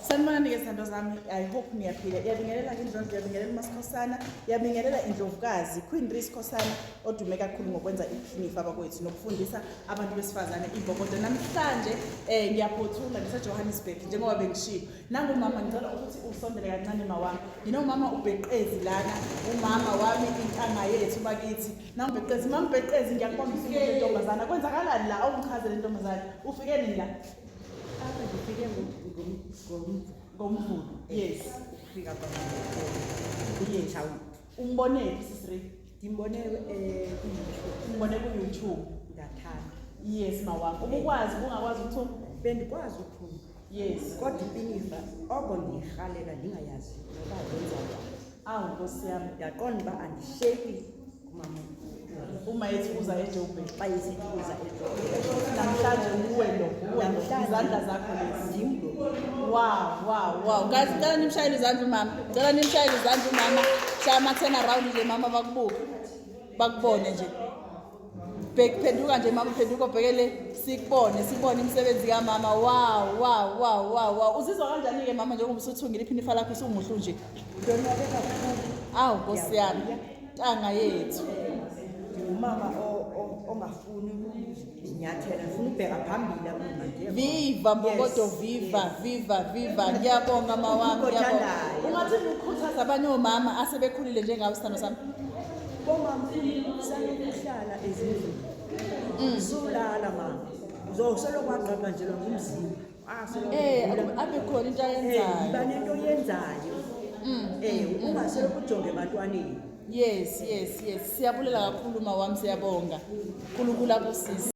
Sanibonani ke sithandwa zami, I hope niyaphila. Yabingelela indlovu, yabingelela uMasikhosana, yabingelela indlovukazi Queen Riskosana odume kakhulu ngokwenza iphinifa abakwethu nokufundisa abantu besifazane imbokodo. Namhlanje ngiyaphothula ngiseJohannesburg njengoba bengishiyo. Nangu mama ngicela ukuthi usondele kancane mawami. Mama ubheqezi lana, umama wami inkanga yethu bakithi. Nangu ubheqezi, mama ubheqezi ngiyakubona ufike le ntombazana. Kwenzakalani la? Awungichazele le ntombazana. Ufike nini la? Ngifike ngomvulo. Yes. Ukufika kwami. Umbone sisiri. Ngimbone Umbone ku-YouTube. Ngathanda. Yes mawami. Ubukwazi ungakwazi ukuthuma? Bendikwazi ukuthuma. Yes. Kodwa ipinifa ngiyihalela ndingayazi noba wenza njani. Awu Nkosi yami. Yaqonda uba andisheki kumama. Uma yethi uza eJoburg. Xa yisithi uza eJoburg. Namhlanje uwe lo. Izandla zakho lezi. Ngimlo. Wow. Guys, cela nimshayele izandla umama. Cela nimshayele izandla umama. Shaya ama-10 around nje mama bakubuke. Bakubone nje. Phenduka nje mama, phenduka ubhekele sikubone imisebenzi kamama. Wow. Uzizwa kanjani ke mama njengoba usuthungile iphinifa lakho usumuhle nje? Ndonwabe kakhulu. Awu Nkosi yami. Ntanga yethu. Umama ongafuni inyathela, ufuna ubheka phambili mina nje. Viva mbokodo, viva. Ngiyabonga mawami, ngiyabonga. Ungathi ukhuthaza abanye omama asebekhulile njengawe sithando sami. Bomama sanokuhlala ezindlini. Sulala mama. Uzosolo kwaqhaqha nje ngumzimba. Abe khona into ayenzayo. Iba nento yenzayo. Ungaselo kujonge ebantwaneni. Yes. Siyabulela kakhulu mawami, siyabonga. Nkulunkulu abusise.